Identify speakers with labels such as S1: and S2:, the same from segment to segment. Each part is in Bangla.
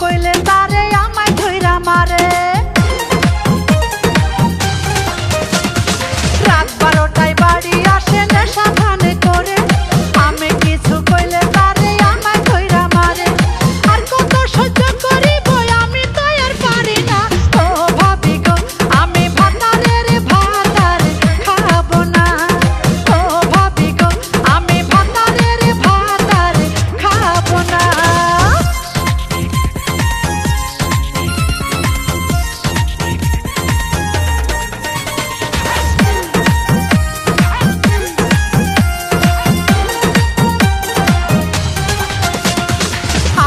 S1: কইলে তারে আমায় ধইরা মারে। রাত 12টায় বাড়ি আসে নেশা ভান করে, আমি কিছু কইলে তারে আমায় ধইরা মারে। আর কত সহ্য করিব আমি তো আর পারি না। ও ভাবি গো আমি ভাতারের ভাতার খাবো না। ও ভাবি গো আমি ভাতারের ভাতার খাবো না।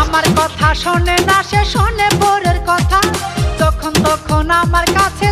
S1: আমার কথা শোনে না, সে শোনে পরের কথা। যখন তখন আমার কাছে